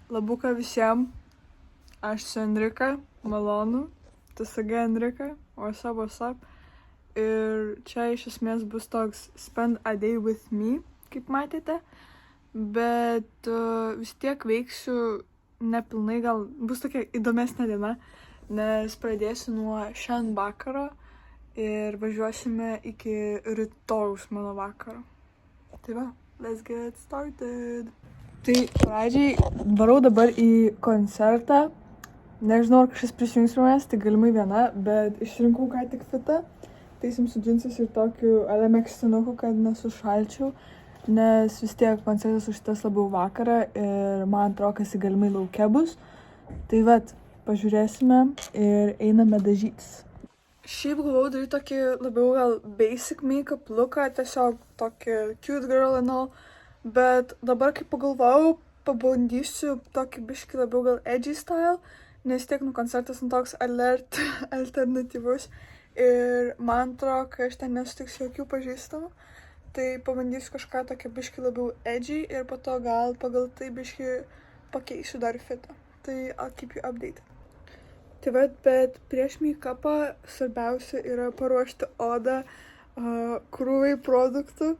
Labuka visiems, aš su Enrika, malonu, TSG Enrika, what's up. Ir čia iš esmės bus toks spend a day with me, kaip matėte, bet vis tiek veiksiu nepilnai, gal bus tokia įdomesnė diena, nes pradėsiu nuo šiandien vakaro ir važiuosime iki rytojaus mano vakaro. Tai va, let's get started. Tai pradžiai varau dabar į koncertą. Nežinau, ar kažkas prisijungs prie manęs, tai galimai viena, bet išrinkau ką tik fitą. Taisim su džinsais ir tokiu elemekstinuku, kad nesušalčiau, nes vis tiek koncertas užsitas labiau vakarą ir man atrodo, kas galimai lauke bus. Tai vat, pažiūrėsime ir einame dažytis. Šiaip galvojau daryti tokį labiau gal basic make-up looką, tiesiog tokį cute girl and all, bet dabar kaip pagalvojau, pabandysiu tokį biškį labiau gal edgy style, nes tiek koncertas toks alternatyvus ir man atrodo, kad aš ten nesutiksiu jokių pažįstamų, tai pabandysiu kažką tokį biškį labiau edgy ir po to gal pagal tai biškį pakeisiu dar fitą. Tai I'll keep you updated. Tai va, bet prieš make-upą svarbiausia yra paruošti odą krūvai produktų.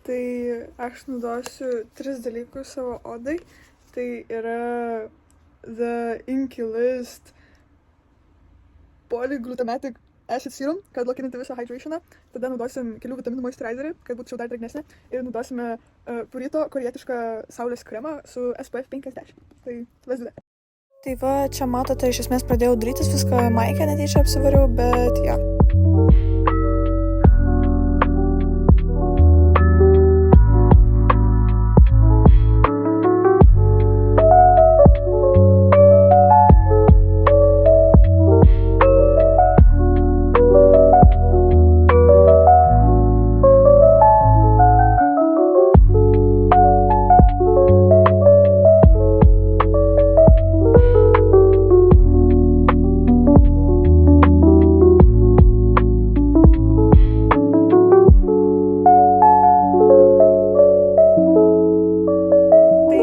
Tai aš naudosiu 3 dalykus savo odai. Tai yra The Inky List Polyglutamatic Acid Serum, kad lokininti visą hydrationą. Tada naudosim kelių vitaminų moisturizerį, kad būtų šiau dar drėgnesnė. Ir naudosime Purito korietišką saulės kremą su SPF 50. Tai let's do that. Tai va, čia matote, iš esmės pradėjau darytis viską, maikę netyčia apsivariau, bet jo.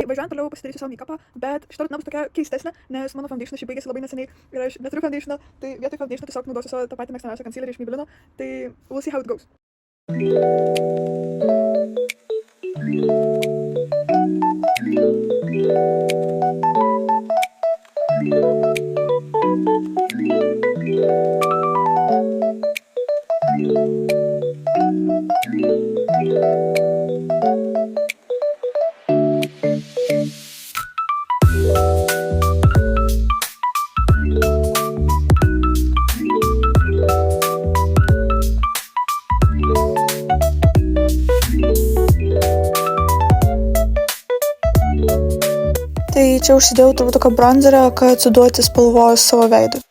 Važiuojant toliau pasidarysiu savo make-upą, bet šita rutina bus tokia keistesnė, nes mano foundationas šiaip baigėsi labai neseniai ir aš neturiu foundationą, tai vietoj foundationo tiesiog naudosiu savo tą patį mėgstamiausią concealerį iš Maybellino, tai we'll see how it goes. Tai čia užsidėjau truputuką bronzerio, kad suduoti spalvos savo veidui.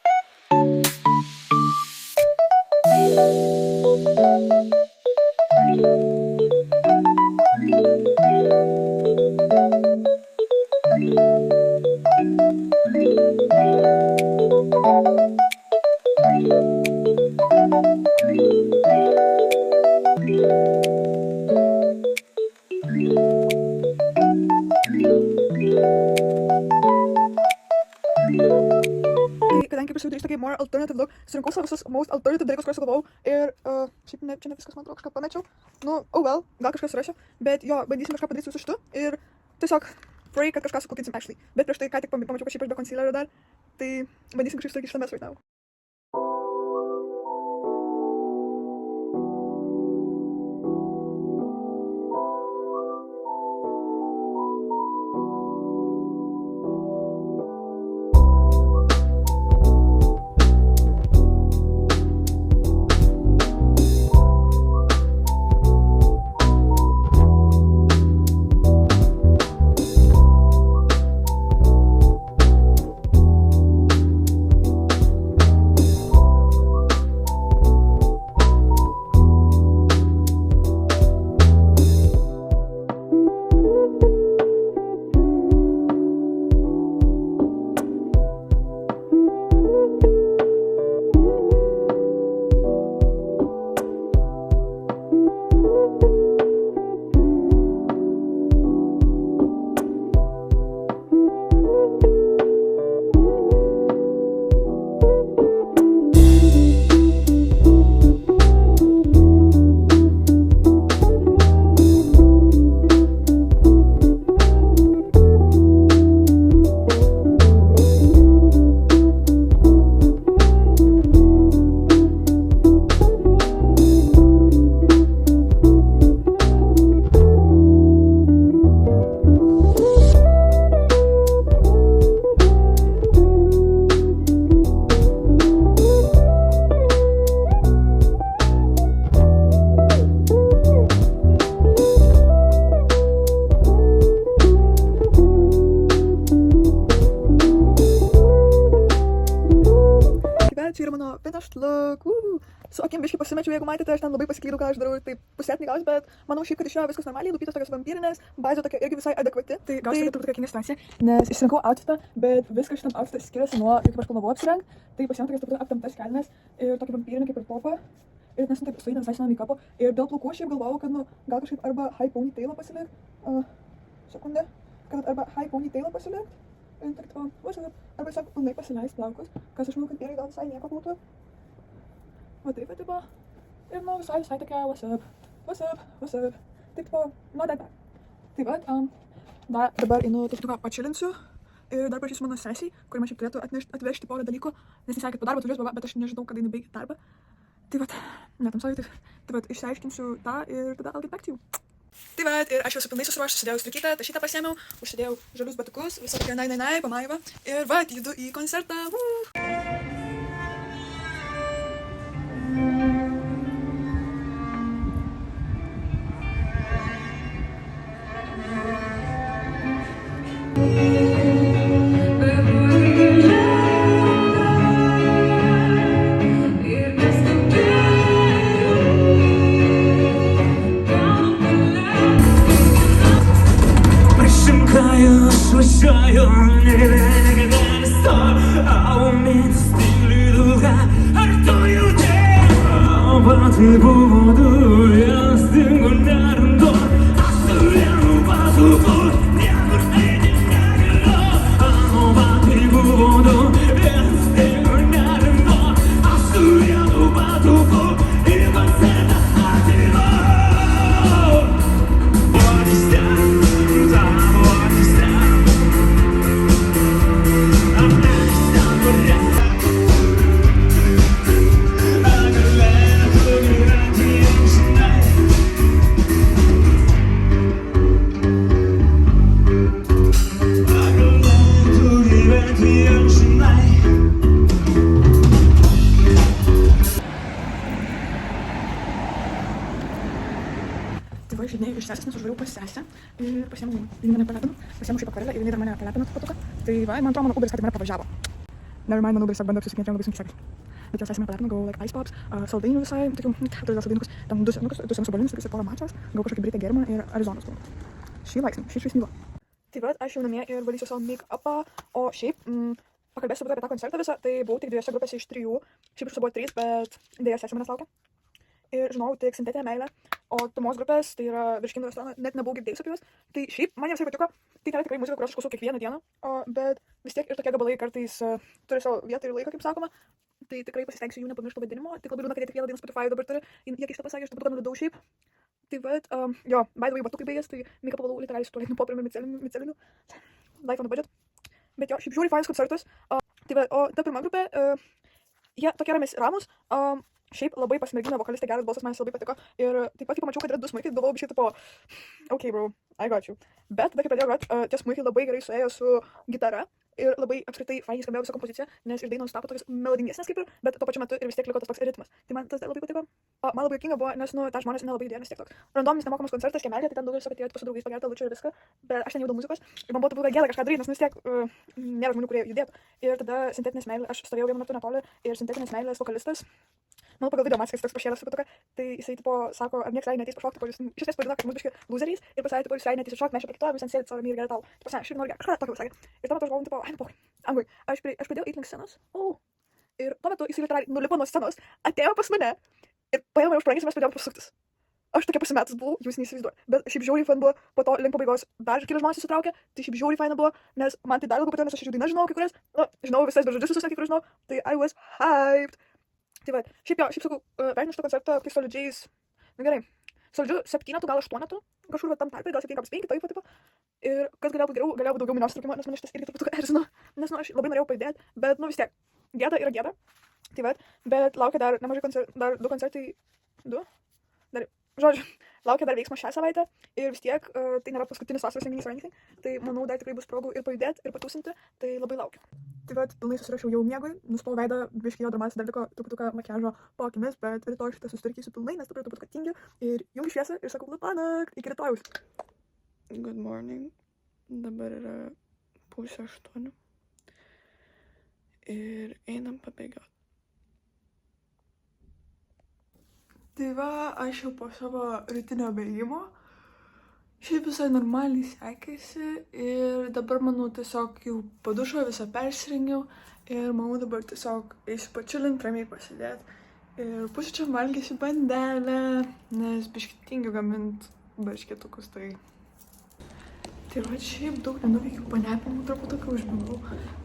Kadangi pasidarys tokį more alternative look, surinkau savo visus most alternative dalykus, kuriuos sugalvojau ir šiaip čia ne viskas, man atrodo, kažką pamečiau. Nu, oh well, gal kažkas surasiu, bet jo, bandysim kažką padaryti su visu šitu ir tiesiog pray, kad kažką sukokinsim actually. Bet prieš tai ką tik pamačiau, kad šiaip aš be concealerio dar, tai bandysim kažkaip sutvarkyti šitą mess right now. akim biškai pasimečiau, jeigu matėte, aš ten labai pasiklydau, ką aš darau, tai pusėtinį gaus, bet manau šiaip, kad išėjo viskas normaliai, lūpytos tokios vampyrinės, bazė tokia irgi visai adekvati. Tai gausiu tokia tokia situacija, nes išsirinkau outfitą, bet viskas šitam outfitą skiriasi nuo, kaip aš planavau apsirengti. Tai pasiėmiau tokias tokias aptemptas kelnes ir tokį vampyrinį kaip ir topą. Ir nes taip sueina visai seno make-upo. Ir dėl plaukų aš šiaip galvojau, kad gal kažkaip arba high ponytailą pasilikt. Sekundę. Kad arba high ponytailą pasilikt. Ir tik to, arba tiesiog pilnai pasileist plaukus, kas aš manau, kad vyrai gal visai nieko būtų. Va taip, tipo. Ir visai tokia, what's up. Taip, tipo, not that bad. Taip pat, dabar einu tiesiog pačilinsiu. Ir dar prašysiu mano sesiai, kuri man šiaip turėtų atvežti porą dalykų, nes jis sakė, kad po darbo atvažiuos, bet aš nežinau, kada jinai baigė darbą. Tai vat, netamsauju, tai vat, išsiaiškinsiu tą ir tada I'll get back to you. Tai vat, ir aš jau pilnai susiruošęs, susidėjau striukytę, tašytą pasiėmiau, užsidėjau žalius batukus, visą tokią nai, pamaiva. Ir vat, judu į koncertą. Tai va, išeidinėjau iš sesės, nes užvariau pas sesę ir pasiėmiau, jinai mane palepino, pasiėmiau šį pakarėlę ir jinai dar mane palepino patuką. Tai va, man atrodo, mano Uberis ką tik mane pavažiavo. Nevermind, mano Uberis bando apsisukinėti, labai sunkiai sekasi. Bet jos sesė mane palepino, gavau like ice pops, saldainių visai, tokių, turiu saldainiukus, ten du senukus obuolinis, tokius ir porą mačas, gavau kažkokį britę gėrimą ir Arizonos gavau. Šį laiksnį, šį švaisnybą. Tai va, aš jau namie ir valysiu savo make-upą, o šiaip, pakalbėsiu apie tą koncertą visą, tai buvau tik 2 grupėse iš 3, šiaip iš buvo 3, bet dėja sesė manęs laukia. Ir žinau tik Sintetinę meilę, o pirmos grupės, tai yra Virškinų restoraną, net nebuvau girdėjus apie juos. Tai šiaip man jie visai patiko, tai nėra tikrai muzika, kurios aš klausau kiekvieną dieną, bet vis tiek ir tokie gabalai kartais turi savo vietą ir laiką, kaip sakoma. Tai tikrai pasistengsiu jų nepamiršti pavadinimo, tik labai liūdna, kad jie tik vieną dieną Spotify dabar turi, jie keista pasakė, aš taip pat nuliūdau šiaip. Tai vat, jo, by the way, batukai baigės, tai make-up valau literaliai su tualeitiniu popieriumi miceliniu, life on a budget. Bet jo, šiaip žiūri fainas koncertas. Tai va, o ta pirma grupė, jie tokie ramus. Šiaip labai pasimergino vokalistė, geras balsas, man jis labai patiko. Ir taip pat, kai pamačiau, kad yra 2 smuikai, galvojau biškai tipo, okay bro, I got you. Bet tada, kai pradėjau grot, tie smuikai labai gerai suėjo su gitara. Ir labai apskritai fainiai skambėjo visą kompoziciją, nes ir dainos tapo tokios melodingesnės kaip ir, bet tuo pačiu metu ir vis tiek liko tas toks ritmas. Tai man tas labai patiko. Man labai juokinga buvo, nes, tą žmonės nelabai įdėjo, nes tiek toks randominis nemokamas koncertas kiemelė, tai ten daugelis atėjo su draugais pagerti alučių ir viską, bet aš ten jau daug muzikos ir man buvo gėda kažką daryti, nes vis tiek nėra žmonių, kurie judėtų. Ir tada Sintetinės meilės, aš stovėjau vienu metu netoli ir Sintetinės meilės vokalistas, manau, pagal video matęs, kad toks pašėlas su patuka, tai jisai tipo sako, ar niekas neateis pašokti, tipo, iš esmės pavadino, kad mus biški loseriais ir pasakė, tipo, jūs neateis pašokti, mes čia prie kito, jūs ten sėdit savo ramiai ir gerai tau. Tipo, aš ir noriu kažką tokio pasakė. Ir tuo metu aš galvojau, tipo, ai, nu, angui, aš pradėjau eiti link scenos, ir tuo metu jisai literaliai nulipo nuo scenos, atėjo pas mane ir paėmė mane už parankės ir mes pradėjome pasuktis. Aš tokia pasimetus buvau, jūs neįsivaizduoju. Bet šiaip žiauriai fan buvo, po to link pabaigos dar keli žmonės įsitraukė, tai šiaip žiauriai faina buvo, nes man tai dar labiau patiko, nes aš iš jų dainas žinau kai kurias, žinau visas žodžius visus, kai kurias žinau, tai I was hyped. Tai va, šiaip sakau, vertinu šitą koncertą tai solidžiais, nu gerai, solidžiu 7, gal 8, kažkur tam tarpe, gal 7,5, taip, tipo. Ir kas galėjo būti geriau, galėjo būti daugiau minios trukimo, nes man šitas irgi truputuką erzino, nes, aš labai norėjau pajudėti, bet, vis tiek, gėda yra gėda, tai va, bet laukia dar nemažai koncertų, dar 2 koncertai, žodžiu, laukia dar veiksmas šią savaitę ir vis tiek tai nėra paskutinis vasaros renginys ar anything, tai manau dar tikrai bus progų ir pajudėti, ir patūsinti, tai labai laukiu. Tai va, pilnai susirašiau jau miegui, nuspau veidą, biškį jo dramas, dar liko truputuką makiažo po akimis, bet rytoj šitą susitvarkysiu pilnai, nes dabar truputuką tingiu ir jungiu šviesą ir sakau labanakt, iki rytojaus. Good morning, dabar yra 7:30 ir einam pabėgioti. Tai va, aš jau po savo rytinio bėgimo. Šiaip visai normaliai sekėsi ir dabar, manau, tiesiog jau po dušo visą persirengiau ir manau dabar tiesiog eisiu pačilint, ramiai pasidėti ir pusryčiam valgysiu bandelę, nes biškį tingiu gamint barškėtukus, tai va šiaip daug nenuveikiau, panepinimų truputį užmigau,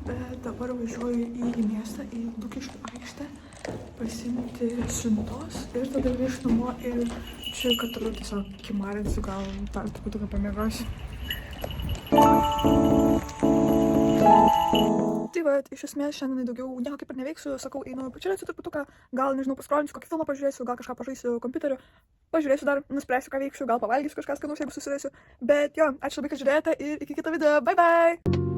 bet dabar važiuoju į miestą, į Lukiškių aikštę, pasiimti siuntos ir tada grįžtu namo ir čia, kad toliau tiesiog kimarinsiu, gal dar truputį pamiegosiu. Tai va, iš esmės šiandien daugiau nieko kaip ir neveiksiu, sakau, einu pačiulėsiu truputuką, gal, nežinau, paskrolinsiu, kokį filmą pažiūrėsiu, gal kažką pažaisiu kompiuteriu, pažiūrėsiu dar, nuspręsiu, ką veiksiu, gal pavalgysiu kažką skanaus, jeigu susirasiu. Bet jo, ačiū labai, kad žiūrėjote ir iki kito video, bye bye!